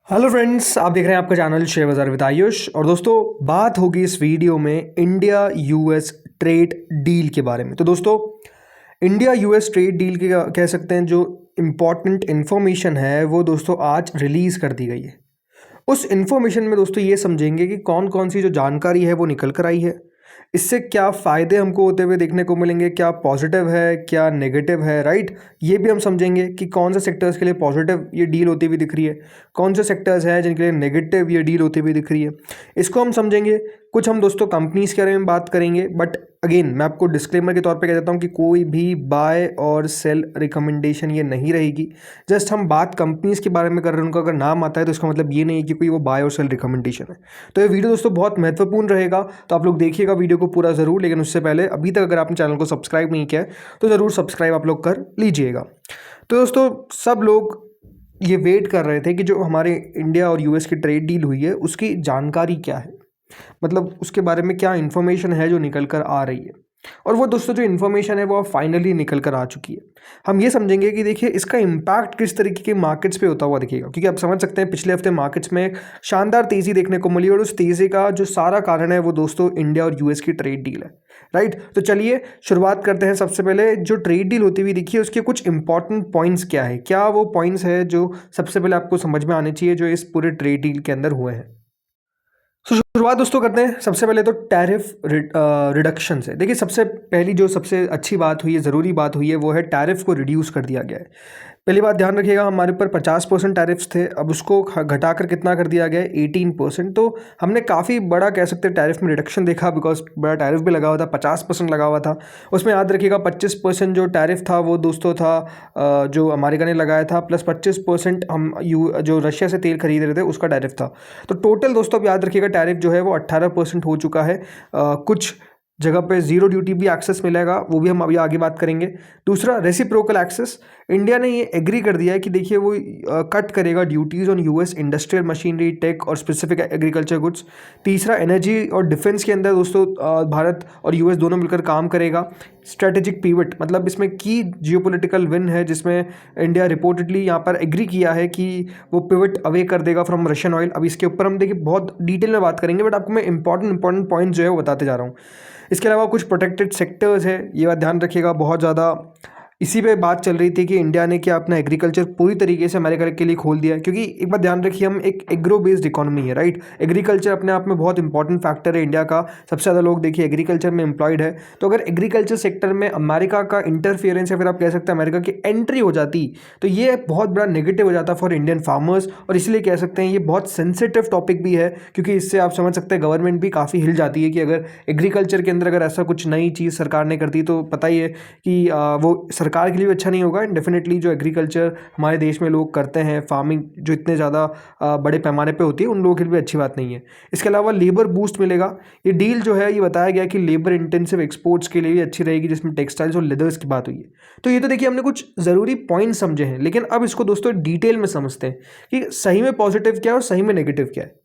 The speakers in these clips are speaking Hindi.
हेलो फ्रेंड्स, आप देख रहे हैं आपका चैनल शेयर बाजार विद आयुष। और दोस्तों, बात होगी इस वीडियो में इंडिया यूएस ट्रेड डील के बारे में। तो दोस्तों, इंडिया यूएस ट्रेड डील के कह सकते हैं जो इम्पॉर्टेंट इन्फॉर्मेशन है वो दोस्तों आज रिलीज़ कर दी गई है। उस इन्फॉर्मेशन में दोस्तों ये समझेंगे कि कौन कौन सी जो जानकारी है वो निकल कर आई है, इससे क्या फ़ायदे हमको होते हुए देखने को मिलेंगे, क्या पॉजिटिव है क्या नेगेटिव है, राइट। ये भी हम समझेंगे कि कौन से सेक्टर्स के लिए पॉजिटिव ये डील होती हुई दिख रही है, कौन से सेक्टर्स हैं जिनके लिए नेगेटिव ये डील होती हुई दिख रही है, इसको हम समझेंगे। कुछ हम दोस्तों कंपनीज़ के बारे में बात करेंगे, बट अगेन मैं आपको डिस्क्लेमर के तौर पे कह देता हूँ कि कोई भी बाय और सेल रिकमेंडेशन ये नहीं रहेगी। जस्ट हम बात कंपनीज़ के बारे में कर रहे हैं, उनका अगर नाम आता है तो इसका मतलब ये नहीं है कि कोई वो बाय और सेल रिकमेंडेशन है। तो ये वीडियो दोस्तों बहुत महत्वपूर्ण रहेगा, तो आप लोग देखिएगा वीडियो को पूरा ज़रूर। लेकिन उससे पहले अभी तक अगर आपने चैनल को सब्सक्राइब नहीं किया है तो ज़रूर सब्सक्राइब आप लोग कर लीजिएगा। तो दोस्तों, सब लोग ये वेट कर रहे थे कि जो हमारे इंडिया और यूएस की ट्रेड डील हुई है उसकी जानकारी क्या है, मतलब उसके बारे में क्या इन्फॉर्मेशन है जो निकल कर आ रही है। और वो दोस्तों जो इन्फॉर्मेशन है वो अब फाइनली निकल कर आ चुकी है। हम ये समझेंगे कि देखिए इसका इम्पैक्ट किस तरीके के मार्केट्स पे होता हुआ दिखेगा, क्योंकि आप समझ सकते हैं पिछले हफ्ते मार्केट्स में शानदार तेज़ी देखने को मिली और उस तेज़ी का जो सारा कारण है वो दोस्तों इंडिया और यूएस की ट्रेड डील है, राइट। तो चलिए शुरुआत करते हैं। सबसे पहले जो ट्रेड डील होती हुई दिखी है उसके कुछ इंपॉर्टेंट पॉइंट्स क्या है, क्या वो पॉइंट्स है जो सबसे पहले आपको समझ में आने चाहिए जो इस पूरे ट्रेड डील के अंदर हुए हैं। तो शुरुआत दोस्तों करते हैं सबसे पहले तो टैरिफ रिडक्शन से। देखिए सबसे पहली जो सबसे अच्छी बात हुई है, ज़रूरी बात हुई है, वो है टैरिफ को रिड्यूस कर दिया गया है। पहली बात ध्यान रखिएगा, हमारे ऊपर 50% टैरिफ्स थे, अब उसको घटाकर कितना कर दिया गया है, 18%। तो हमने काफ़ी बड़ा कह सकते हैं टैरिफ में रिडक्शन देखा, बिकॉज बड़ा टैरिफ भी लगा हुआ था, 50% लगा हुआ था। उसमें याद रखिएगा 25% जो टैरिफ था वो दोस्तों था जो अमेरिका ने लगाया था, प्लस 25% हम जो रशिया से तेल खरीद रहे थे उसका टैरिफ था। तो टोटल दोस्तों अब याद रखिएगा टैरिफ जो है वो 18% हो चुका है। कुछ जगह पे जीरो ड्यूटी भी एक्सेस मिलेगा, वो भी हम अभी आगे बात करेंगे। दूसरा, रेसिप्रोकल एक्सेस। इंडिया ने ये एग्री कर दिया है कि देखिए वो कट करेगा duties on US industrial machinery, tech और स्पेसिफिक एग्रीकल्चर गुड्स। तीसरा, एनर्जी और डिफेंस के अंदर दोस्तों भारत और यूएस दोनों मिलकर काम करेगा। स्ट्रेटेजिक पीवट, मतलब इसमें की जियोपॉलिटिकल विन है जिसमें इंडिया रिपोर्टेडली यहाँ पर एग्री किया है कि वो पिवट अवे कर देगा फ्रॉम रशियन ऑयल। अब इसके ऊपर हम देखिए बहुत डिटेल में बात करेंगे, बट आपको मैं इंपॉर्टेंट पॉइंट जो है वो बताते जा रहा हूँ। इसके अलावा कुछ प्रोटेक्टेड सेक्टर्स है, ये बात ध्यान रखिएगा बहुत ज़्यादा। इसी पे बात चल रही थी कि इंडिया ने क्या अपना एग्रीकल्चर पूरी तरीके से अमेरिका के लिए खोल दिया है, क्योंकि एक बात ध्यान रखिए हम एक एग्रो बेस्ड इकोनॉमी है, राइट। एग्रीकल्चर अपने आप में बहुत इंपॉर्टेंट फैक्टर है इंडिया का, सबसे ज़्यादा लोग देखिए एग्रीकल्चर में एम्प्लॉयड है। तो अगर एग्रीकल्चर सेक्टर में अमेरिका का इंटरफियरेंस या फिर आप कह सकते हैं अमेरिका की एंट्री हो जाती तो ये बहुत बड़ा नेगेटिव हो जाता फॉर इंडियन फार्मर्स। और इसलिए कह सकते हैं ये बहुत सेंसिटिव टॉपिक भी है, क्योंकि इससे आप समझ सकते हैं गवर्नमेंट भी काफ़ी हिल जाती है कि अगर एग्रीकल्चर के अंदर अगर ऐसा कुछ नई चीज़ सरकार ने कर दी तो पता ही है कि वो सरकार के लिए भी अच्छा नहीं होगा। एंड डेफिनेटली जो एग्रीकल्चर हमारे देश में लोग करते हैं, फार्मिंग जो इतने ज़्यादा बड़े पैमाने पे होती है, उन लोगों के लिए भी अच्छी बात नहीं है। इसके अलावा लेबर बूस्ट मिलेगा। ये डील जो है ये बताया गया कि लेबर इंटेंसिव एक्सपोर्ट्स के लिए भी अच्छी रहेगी, जिसमें टेक्सटाइल्स और लेदर्स की बात हुई है। तो ये तो देखिए हमने कुछ ज़रूरी पॉइंट समझे हैं, लेकिन अब इसको दोस्तों डिटेल में समझते हैं कि सही में पॉजिटिव क्या है और सही में नेगेटिव क्या है।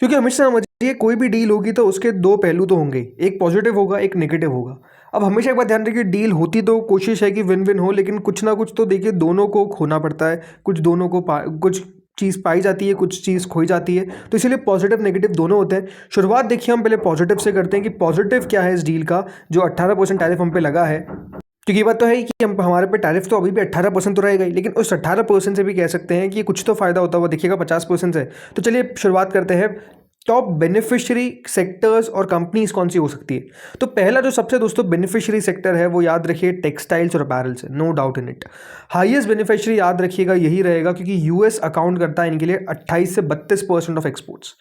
क्योंकि हमेशा समझिए कोई भी डील होगी तो उसके दो पहलू तो होंगे, एक पॉजिटिव होगा एक नेगेटिव होगा। अब हमेशा एक बात ध्यान रखिए, डील होती तो कोशिश है कि विन विन हो, लेकिन कुछ ना कुछ तो देखिए दोनों को खोना पड़ता है, कुछ दोनों को कुछ चीज़ पाई जाती है, कुछ चीज़ खोई जाती है। तो इसीलिए पॉजिटिव नेगेटिव दोनों होते हैं। शुरुआत देखिए हम पहले पॉजिटिव से करते हैं कि पॉजिटिव क्या है इस डील का, जो 18% टैरिफ हम पे लगा है। क्योंकि ये बात तो है ही कि हम हमारे पे टैरिफ तो अभी भी 18% तो रहेगा ही, लेकिन उस 18% से भी कह सकते हैं कि कुछ तो फायदा होता हुआ देखिएगा 50% से। तो चलिए शुरुआत करते हैं, टॉप बेनिफिशियरी सेक्टर्स और कंपनीज कौन सी हो सकती है। तो पहला जो सबसे दोस्तों बेनिफिशियरी सेक्टर है वो याद रखिए टेक्सटाइल्स और अपैरल्स है, no doubt in it. Highest beneficiary याद रखिएगा यही रहेगा, क्योंकि यूएस अकाउंट करता है इनके लिए 28 से 32% ऑफ एक्सपोर्ट्स।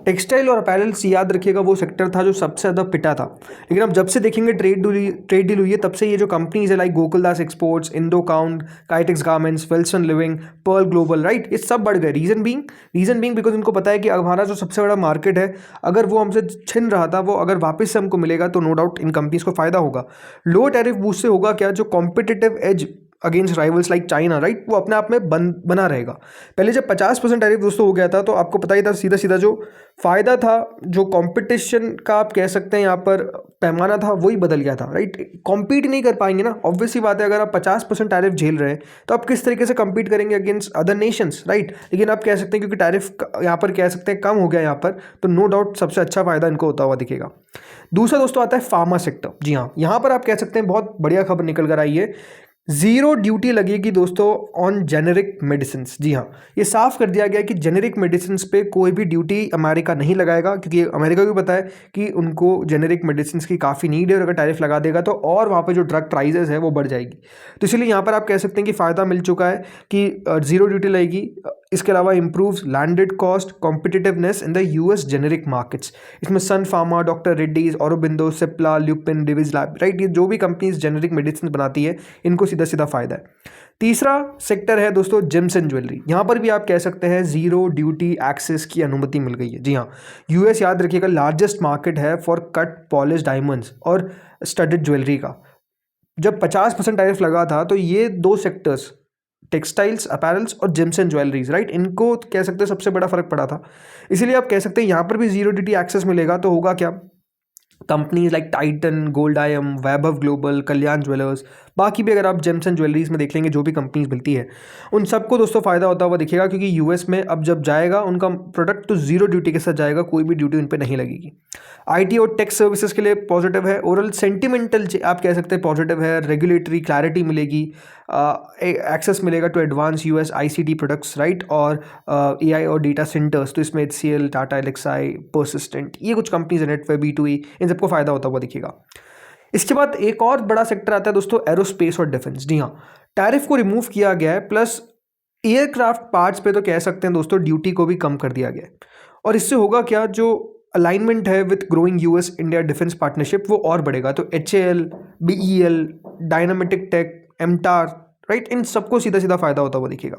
टेक्सटाइल और अपैरल्स याद रखिएगा वो सेक्टर था जो सबसे ज़्यादा पिटा था, लेकिन अब जब से देखेंगे ट्रेड डील हुई है तब से ये जो कंपनीज है लाइक गोकुलदास एक्सपोर्ट्स, इंडो काउंट, काइटेक्स गारमेंट्स, विल्सन लिविंग, पर्ल ग्लोबल, राइट, ये सब बढ़ गए। रीजन बीइंग बिकॉज उनको पता है कि हमारा जो सबसे बड़ा मार्केट है अगर वो हमसे छिन रहा था वो अगर वापस से हमको मिलेगा तो नो डाउट इन कंपनीज को फायदा होगा। लो टैरिफ बूस्ट से होगा क्या, जो competitive as against rivals like China, right, वो अपने आप में बना रहेगा। पहले जब 50% टैरिफ दोस्तों हो गया था तो आपको पता ही था सीधा सीधा जो फ़ायदा था, जो कंपटीशन का आप कह सकते हैं यहाँ पर पैमाना था, वही बदल गया था, राइट। कॉम्पीट नहीं कर पाएंगे ना, ऑब्वियस ही बात है। अगर आप 50% टैरिफ झेल रहे हैं तो आप किस तरीके से कम्पीट करेंगे अगेंस्ट अदर नेशंस, राइट। लेकिन आप कह सकते हैं क्योंकि टैरिफ यहाँ पर कह सकते हैं कम हो गया यहाँ पर, तो नो डाउट सबसे अच्छा फ़ायदा इनको होता हुआ दिखेगा। दूसरा दोस्तों आता है फार्मा सेक्टर। जी हाँ, यहाँ पर आप कह सकते हैं बहुत बढ़िया खबर निकल कर आई है, जीरो ड्यूटी लगेगी दोस्तों ऑन जेनेरिक मेडिसिन। जी हाँ, ये साफ कर दिया गया कि जेनेरिक मेडिसिन पे कोई भी ड्यूटी अमेरिका नहीं लगाएगा, क्योंकि अमेरिका को पता है कि उनको जेनेरिक मेडिसिन की काफ़ी नीड है, और अगर टैरिफ लगा देगा तो और वहाँ पे जो ड्रग प्राइजेस है वो बढ़ जाएगी। तो इसलिए यहाँ पर आप कह सकते हैं कि फ़ायदा मिल चुका है कि जीरो ड्यूटी लगेगी। इसके अलावा improves landed cost competitiveness in the US generic markets. इसमें Sun Pharma, doctor Reddy's, Aurobindo, Cipla, Lupin, Divi's lab, right, ये जो भी कंपनीज जेनेरिक मेडिसिन बनाती है इनको सीधा सीधा फायदा है। तीसरा सेक्टर है दोस्तों जेम्स एंड ज्वेलरी। यहाँ पर भी आप कह सकते हैं जीरो ड्यूटी एक्सेस की अनुमति मिल गई है। जी हाँ, यूएस याद रखिएगा लार्जेस्ट मार्केट है फॉर कट पॉलिश डायमंड्स और स्टडेड ज्वेलरी का। जब 50% टैरिफ लगा था तो ये दो सेक्टर्स, टेक्सटाइल्स, अपैरल्स और जेम्स एंड ज्वेलरीज, राइट, इनको कह सकते हैं सबसे बड़ा फर्क पड़ा था। इसीलिए आप कह सकते हैं यहाँ पर भी जीरो ड्यूटी एक्सेस मिलेगा तो होगा क्या, कंपनीज लाइक टाइटन, गोल्ड आयम, वैभव ग्लोबल, कल्याण ज्वेलर्स, बाकी भी अगर आप जेम्स एंड ज्वेलरीज में देख लेंगे जो भी कंपनीज मिलती है उन सबको दोस्तों फ़ायदा होता हुआ दिखेगा, क्योंकि यूएस में अब जब जाएगा उनका प्रोडक्ट तो जीरो ड्यूटी के साथ जाएगा, कोई भी ड्यूटी उन पर नहीं लगेगी। आईटी और टेक सर्विसेज के लिए पॉजिटिव है। ओवरऑल सेंटिमेंटल आप कह सकते हैं पॉजिटिव है। रेगुलेटरी क्लैरिटी मिलेगी, एक्सेस मिलेगा to advance US ICT products, right, और एआई और डेटा सेंटर्स। तो इसमें HCL, टाटा एलेक्साई, पर्सिस्टेंट, ये कुछ कंपनीज है, नेटवेब, B2E, इन सबको फ़ायदा होता हुआ दिखेगा। इसके बाद एक और बड़ा सेक्टर आता है दोस्तों एरोस्पेस और डिफेंस। जी हाँ, टैरिफ को रिमूव किया गया है, प्लस एयरक्राफ्ट पार्ट्स पे तो कह सकते हैं दोस्तों ड्यूटी को भी कम कर दिया गया है। और इससे होगा क्या, जो अलाइनमेंट है with growing US India defence partnership वो और बढ़ेगा। तो HAL, BEL, डायनामेटिक टेक, एमटार, राइट, इन सबको सीधा सीधा फायदा होता हुआ दिखेगा।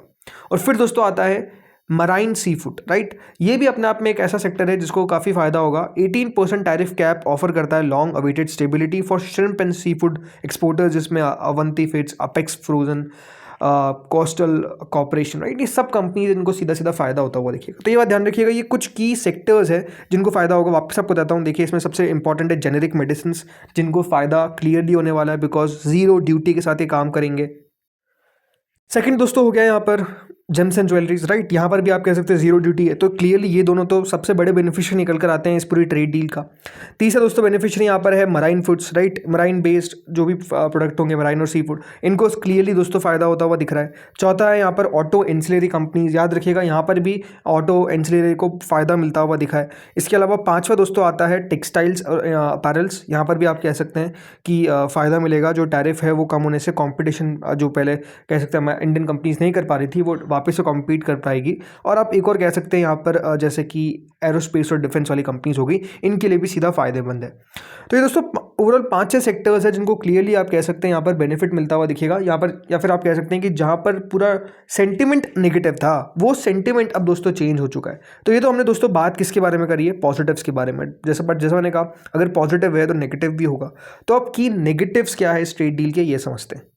और फिर दोस्तों आता है मराइन सी फूड, राइट, ये भी अपने आप में एक ऐसा सेक्टर है जिसको काफ़ी फायदा होगा। 18% टैरिफ कैप ऑफर करता है long awaited stability for shrimp and sea food exporters, जिसमें Avanti feeds, Apex Frozen, Coastal Corporation, right, ये सब कंपनीज इनको सीधा सीधा फायदा होता हुआ देखिएगा। तो ये बात ध्यान रखिएगा, ये कुछ की सेक्टर्स है जिनको फायदा होगा। वापस आपको बताता हूँ, देखिए इसमें सबसे इंपॉर्टेंट है जेनेरिक मेडिसिन, जिनको फायदा क्लियरली होने वाला है बिकॉज जीरो ड्यूटी के साथ ये काम करेंगे। सेकंड दोस्तों हो गया यहाँ पर जेम्स एंड ज्वेलरीज, राइट, यहाँ पर भी आप कह सकते हैं जीरो ड्यूटी है, तो क्लियरली ये दोनों तो सबसे बड़े बेनिफिशियरी निकल कर आते हैं इस पूरी ट्रेड डील का। तीसरा दोस्तों बेनिफिशियरी यहाँ पर है marine foods, right, marine based जो भी प्रोडक्ट होंगे मराइन और सी फूड, इनको क्लियरली दोस्तों फायदा होता हुआ दिख रहा है। चौथा है यहाँ पर ऑटो एंसिलरी कंपनीज, याद रखिएगा यहाँ पर भी ऑटो एंसिलरी को फायदा मिलता हुआ दिखा है। इसके अलावा पाँचवा दोस्तों आता है टेक्सटाइल्स और अपैरल्स, यहाँ पर भी आप कह सकते हैं कि फ़ायदा मिलेगा, जो टैरिफ है वो कम होने से कॉम्पिटिशन जो पहले कह सकते हैं इंडियन कंपनीज नहीं कर पा रही थी वो वापस से कॉम्पीट कर पाएगी। और आप एक और कह सकते हैं यहाँ पर जैसे कि एरोस्पेस और डिफेंस वाली कंपनीज हो गई, इनके लिए भी सीधा फायदेमंद है। तो ये दोस्तों ओवरऑल 5-6 सेक्टर्स हैं जिनको क्लियरली आप कह सकते हैं यहाँ पर बेनिफिट मिलता हुआ दिखेगा यहाँ पर, या फिर आप कह सकते हैं कि जहाँ पर पूरा सेंटिमेंट नेगेटिव था वो सेंटिमेंट अब दोस्तों चेंज हो चुका है। तो ये तो हमने दोस्तों बात किसके बारे में करी है, पॉजिटिव्स के बारे में। जैसा मैंने कहा अगर पॉजिटिव है तो नेगेटिव भी होगा। तो अब की नेगेटिव्स क्या है इस ट्रेड डील के, ये समझते हैं।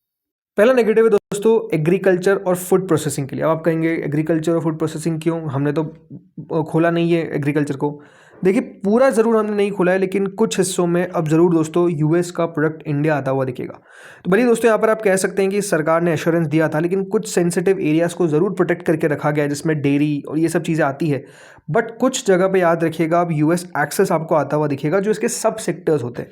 पहला नेगेटिव है दोस्तों एग्रीकल्चर और फूड प्रोसेसिंग के लिए। अब आप कहेंगे एग्रीकल्चर और फूड प्रोसेसिंग क्यों, हमने तो खोला नहीं है एग्रीकल्चर को। देखिए पूरा ज़रूर हमने नहीं खोला है, लेकिन कुछ हिस्सों में अब ज़रूर दोस्तों यूएस का प्रोडक्ट इंडिया आता हुआ दिखेगा। तो भले दोस्तों यहाँ पर आप कह सकते हैं कि सरकार ने एश्योरेंस दिया था, लेकिन कुछ सेंसिटिव एरियाज़ को ज़रूर प्रोटेक्ट करके रखा गया है, जिसमें डेयरी और ये सब चीज़ें आती है। बट कुछ जगह पे याद रखिएगा अब यूएस एक्सेस आपको आता हुआ दिखेगा, जो इसके सब सेक्टर्स होते हैं।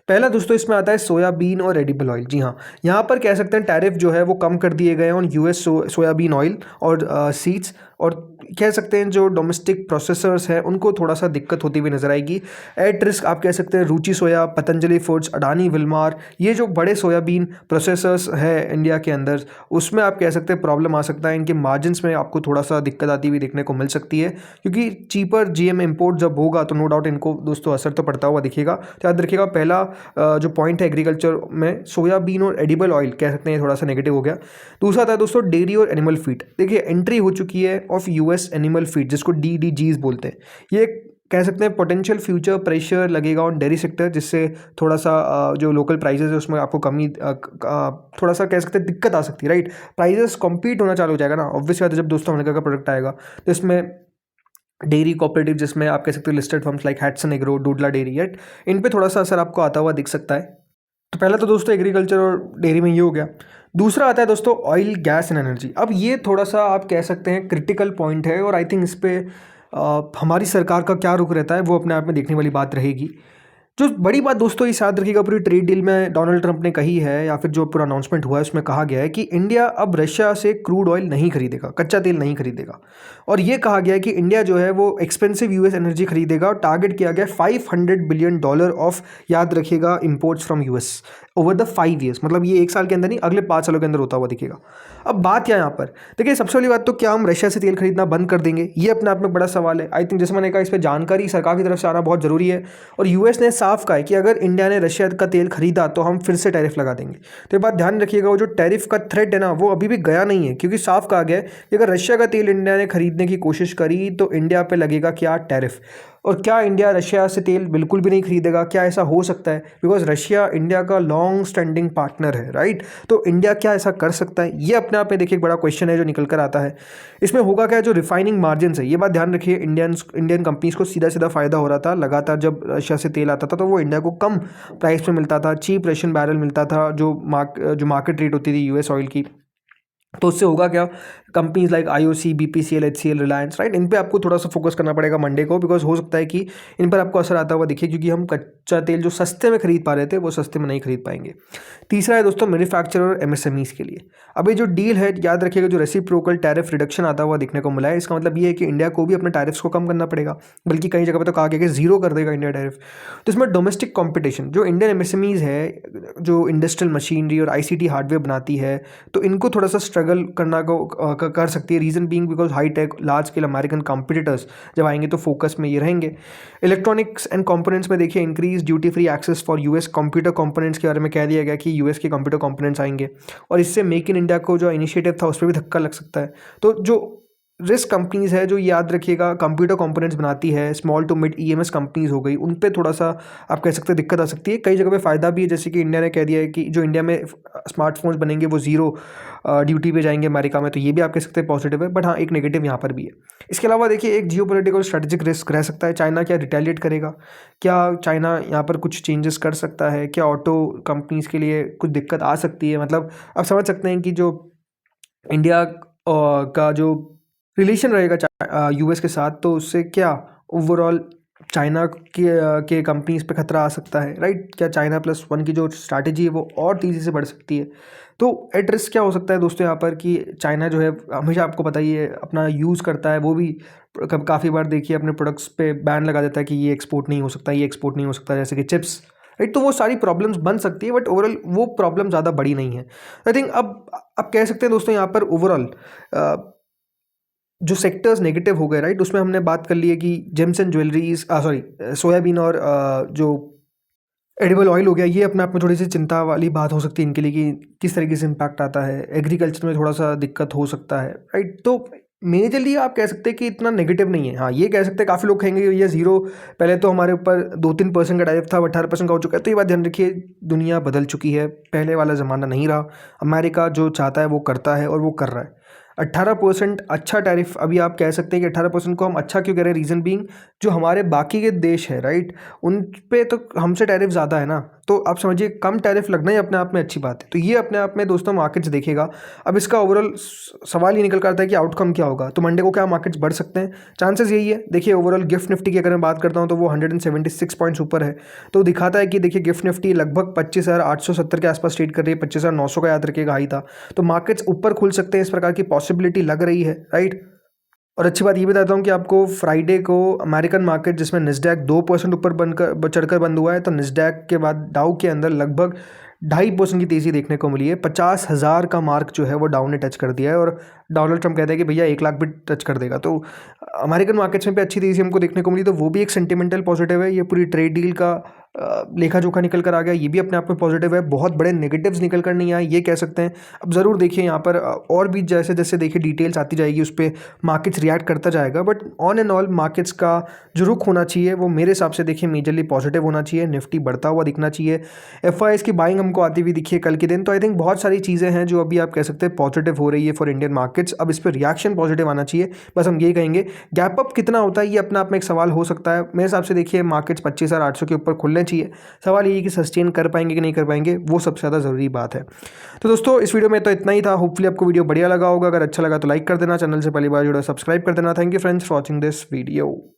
पहला दोस्तों इसमें आता है सोयाबीन और एडिबल ऑयल। जी हाँ, यहाँ पर कह सकते हैं टैरिफ जो है वो कम कर दिए गए हैं ऑन यूएस सोयाबीन ऑयल और सीड्स, और कह सकते हैं जो डोमेस्टिक प्रोसेसर्स हैं उनको थोड़ा सा दिक्कत होती हुई नजर आएगी। एट रिस्क आप कह सकते हैं रुचि सोया, पतंजलि फूड्स, अडानी विल्मार, ये जो बड़े सोयाबीन प्रोसेसर्स है इंडिया के अंदर, उसमें आप कह सकते हैं प्रॉब्लम आ सकता है। इनके मार्जिन्स में आपको थोड़ा सा दिक्कत आती हुई देखने को मिल सकती है, क्योंकि चीपर GM इम्पोर्ट जब होगा तो नो डाउट इनको दोस्तों असर तो पड़ता हुआ दिखेगा। तो याद रखिएगा पहला जो पॉइंट है एग्रीकल्चर में सोयाबीन और एडिबल ऑयल कह सकते हैं थोड़ा सा नेगेटिव हो गया। दूसरा था दोस्तों डेयरी और एनिमल फीड। देखिए एंट्री हो चुकी है ऑफ यूएस एनिमल फीड, जिसको DDGs बोलते हैं। ये कह सकते हैं पोटेंशियल फ्यूचर प्रेशर लगेगा ऑन डेयरी सेक्टर, जिससे थोड़ा सा जो लोकल प्राइजेस है उसमें आपको कमी थोड़ा सा कह सकते हैं दिक्कत आ सकती है, राइट। प्राइजेस कॉम्पीट होना चालू हो जाएगा ना, ऑब्वियस बात है, जब दोस्तों अमेरिका का प्रोडक्ट आएगा तो इसमें डेयरी कोऑपरेटिव, जिसमें आप कह सकते हो listed firms like Hatsun agro, Dodla dairy, right, इन पे थोड़ा सा असर आपको आता हुआ दिख सकता है। तो पहला तो दोस्तों एग्रीकल्चर और डेयरी में ये हो गया। दूसरा आता है दोस्तों ऑयल गैस एंड एनर्जी। अब ये थोड़ा सा आप कह सकते हैं क्रिटिकल पॉइंट है, और आई थिंक इस पे हमारी सरकार का क्या रुख रहता है वो अपने आप में देखने वाली बात रहेगी। जो बड़ी बात दोस्तों इस याद रखिएगा, पूरी ट्रेड डील में डोनाल्ड ट्रंप ने कही है, या फिर जो पूरा अनाउंसमेंट हुआ है उसमें कहा गया है कि इंडिया अब रशिया से क्रूड ऑयल नहीं खरीदेगा, कच्चा तेल नहीं खरीदेगा। और ये कहा गया है कि इंडिया जो है वो एक्सपेंसिव यूएस एनर्जी खरीदेगा, और टारगेट किया गया $500 बिलियन ऑफ, याद रखिएगा, imports from US over the 5 years. मतलब ये 1 साल के अंदर नहीं, अगले 5 सालों के अंदर होता हुआ दिखेगा। अब बात क्या यहाँ पर देखिए, सबसे पहली बात तो क्या हम रशिया से तेल खरीदना बंद कर देंगे, ये अपने आप में बड़ा सवाल है। आई थिंक जैसे मैंने कहा, इस पर जानकारी सरकार की तरफ से आना बहुत ज़रूरी है। और यूएस ने साफ कहा है कि अगर इंडिया ने रशिया का तेल खरीदा तो हम फिर से टैरिफ लगा देंगे। तो ये बात ध्यान रखिएगा, वो जो टैरिफ का थ्रेट है ना, वो अभी भी गया नहीं है, क्योंकि साफ कहा गया है कि अगर रशिया का तेल इंडिया ने खरीदने की कोशिश करी तो इंडिया पे लगेगा क्या, टैरिफ। और क्या इंडिया रशिया से तेल बिल्कुल भी नहीं खरीदेगा? क्या ऐसा हो सकता है? बिकॉज रशिया इंडिया का लॉन्ग स्टैंडिंग पार्टनर है, राइट। तो इंडिया क्या ऐसा कर सकता है, ये अपने आप में देखिए एक बड़ा क्वेश्चन है जो निकल कर आता है। इसमें होगा क्या, जो रिफाइनिंग मार्जिन है, ये बात ध्यान रखिए, इंडियन कंपनीज को सीधा सीधा फायदा हो रहा था लगातार। जब रशिया से तेल आता था तो वो इंडिया को कम प्राइस में मिलता था, चीप रशियन बैरल मिलता था, जो मार्केट रेट होती थी यूएस ऑयल की। तो उससे होगा क्या, companies like IOC, BPCL, HCL, Reliance, right, इन पे आपको थोड़ा सा फोकस करना पड़ेगा मंडे को, बिकॉज हो सकता है कि इन पर आपको असर आता हुआ दिखे, क्योंकि हम कच्चा तेल जो सस्ते में खरीद पा रहे थे वो सस्ते में नहीं खरीद पाएंगे। तीसरा है दोस्तों मैन्युफैक्चरर और एमएसएमईज के लिए। अब ये जो डील है, याद रखिएगा, जो रेसिप्रोकल टैरिफ रिडक्शन आता हुआ दिखने को मिला है, इसका मतलब ये है कि इंडिया को भी अपने टैरिफ्स को कम करना पड़ेगा, बल्कि कई जगह पर तो कहा गया कि जीरो कर देगा इंडिया टैरिफ। तो इसमें डोमेस्टिक कॉम्पिटिशन, जो इंडियन एमएसएमईज है, जो इंडस्ट्रियल मशीनरी और आईसीटी हार्डवेयर बनाती है, तो इनको थोड़ा सा स्ट्रगल करना को कर सकती है। Reason being because high tech large scale American competitors जब आएंगे तो फोकस में ये रहेंगे। इलेक्ट्रॉनिक्स एंड कंपोनेंट्स में देखिए, increase duty free access for US computer components के बारे में कह दिया गया कि यूएस के कंप्यूटर कंपोनेंट्स आएंगे, और इससे मेक इन इंडिया को जो इनिशिएटिव था उस पर भी धक्का लग सकता है। तो जो रिस्क कंपनीज है, जो याद रखिएगा कंप्यूटर कंपोनेंट्स बनाती है, small to mid EMS companies हो गई, उन पे थोड़ा सा आप कह सकते हैं दिक्कत आ सकती है। कई जगह पे फ़ायदा भी है, जैसे कि इंडिया ने कह दिया है कि जो इंडिया में स्मार्टफोन्स बनेंगे वो जीरो ड्यूटी पे जाएंगे अमेरिका में, तो ये भी आप कह सकते हैं पॉजिटिव है। बट हाँ, एक नेगेटिव यहाँ पर भी है। इसके अलावा देखिए, एक जियोपॉलिटिकल स्ट्रेटेजिक रिस्क रह सकता है। चाइना क्या रिटेलिएट करेगा? क्या चाइना यहाँ पर कुछ चेंजेस कर सकता है? क्या ऑटो कंपनीज के लिए कुछ दिक्कत आ सकती है? मतलब आप समझ सकते हैं कि जो इंडिया का जो रिलेशन रहेगा यूएस के साथ, तो उससे क्या ओवरऑल चाइना के कंपनीज पे खतरा आ सकता है, राइट। क्या China+1 की जो स्ट्रैटेजी है वो और तेज़ी से बढ़ सकती है? तो एट रिस्क क्या हो सकता है दोस्तों यहाँ पर, कि चाइना जो है हमेशा आपको पता ही है अपना यूज़ करता है, वो भी काफ़ी बार देखिए अपने प्रोडक्ट्स पे बैन लगा देता है कि ये एक्सपोर्ट नहीं हो सकता, ये एक्सपोर्ट नहीं हो सकता, जैसे कि चिप्स, राइट। तो वो सारी प्रॉब्लम्स बन सकती है, बट ओवरऑल वो प्रॉब्लम ज़्यादा बड़ी नहीं है। आई थिंक अब आप कह सकते हैं दोस्तों यहाँ पर ओवरऑल जो सेक्टर्स नेगेटिव हो गए, राइट, उसमें हमने बात कर ली है कि James and jewelleries, sorry, soybean और जो एडिबल ऑयल हो गया, ये अपने आप में थोड़ी सी चिंता वाली बात हो सकती है इनके लिए कि किस तरीके से इम्पैक्ट आता है। एग्रीकल्चर में थोड़ा सा दिक्कत हो सकता है, राइट। तो मेजरली आप कह सकते हैं कि इतना नेगेटिव नहीं है। हाँ, ये कह सकते हैं, काफ़ी लोग कहेंगे ये जीरो, पहले तो हमारे ऊपर 2-3% का टैरिफ था, 18% का हो चुका है। तो ये बात ध्यान रखिए, दुनिया बदल चुकी है, पहले वाला ज़माना नहीं रहा। अमेरिका जो चाहता है वो करता है, और वो कर रहा है। 18% अच्छा टैरिफ, अभी आप कह सकते हैं कि 18% को हम अच्छा क्यों कह रहे हैं? रीज़न बीइंग, जो हमारे बाकी के देश है, राइट, उन पे तो हमसे टैरिफ ज़्यादा है ना, तो आप समझिए कम टैरिफ लगना ही अपने आप में अच्छी बात है। तो ये अपने आप में दोस्तों मार्केट्स देखेगा। अब इसका ओवरऑल सवाल ये निकल कर आता है कि आउटकम क्या होगा। तो मंडे को क्या मार्केट्स बढ़ सकते हैं? चांसेस यही है। देखिए ओवरऑल गिफ्ट निफ्टी की अगर मैं बात करता हूँ तो वो 176 पॉइंट्स ऊपर है, तो दिखाता है कि देखिए गिफ्ट निफ्टी लगभग 25,870 के आसपास ट्रेड कर रही है। 25,900 का याद रखिएगा हाई था। तो मार्केट्स ऊपर खुल सकते हैं, इस प्रकार की पॉसिबिलिटी लग रही है, राइट। और अच्छी बात ये बताता हूँ कि आपको फ्राइडे को अमेरिकन मार्केट, जिसमें निस्डैक 2% ऊपर बनकर चढ़कर बंद हुआ है, तो निस्डैक के बाद डाउ के अंदर लगभग 2.5% की तेज़ी देखने को मिली है। 50,000 का मार्क जो है वो डाउन ने टच कर दिया है, और डोनाल्ड ट्रंप कहते हैं कि भैया 1 लाख भी टच कर देगा। तो अमेरिकन मार्केट्स में भी अच्छी तेज़ी हमको देखने को मिली, तो वो भी एक सेंटिमेंटल पॉजिटिव है। ये पूरी ट्रेड डील का लेखा जोखा निकल कर आ गया, ये भी अपने आप में पॉजिटिव है। बहुत बड़े नेगेटिव्स निकल कर नहीं आए, ये कह सकते हैं। अब ज़रूर देखिए यहाँ पर और भी जैसे जैसे देखिए डिटेल्स आती जाएगी उस पर मार्केट्स रिएक्ट करता जाएगा, but on and all markets का जो रुख होना चाहिए वो मेरे हिसाब से देखिए मेजरली पॉजिटिव होना चाहिए। निफ्टी बढ़ता हुआ दिखना चाहिए, एफआईएस की बाइंग हमको आती हुई दिखिए कल के दिन। तो आई थिंक बहुत सारी चीज़ें हैं जो अभी आप कह सकते हैं पॉजिटिव हो रही है फॉर इंडियन मार्केट्स। अब इस पर रिएक्शन पॉजिटिव आना चाहिए, बस हम ये कहेंगे। गैप अप कितना होता है ये अपना आप में एक सवाल हो सकता है। मेरे हिसाब से देखिए मार्केट्स 25,800 के ऊपर खुलने चाहिए। सवाल ये है कि सस्टेन कर पाएंगे कि नहीं कर पाएंगे, वो सबसे ज़्यादा ज़रूरी बात है। तो दोस्तों इस वीडियो में तो इतना ही था। होपफुली आपको वीडियो बढ़िया लगा होगा। अगर अच्छा लगा तो लाइक कर देना, चैनल से पहली बार जुड़ा सब्सक्राइब कर देना। Thank you friends for watching this video.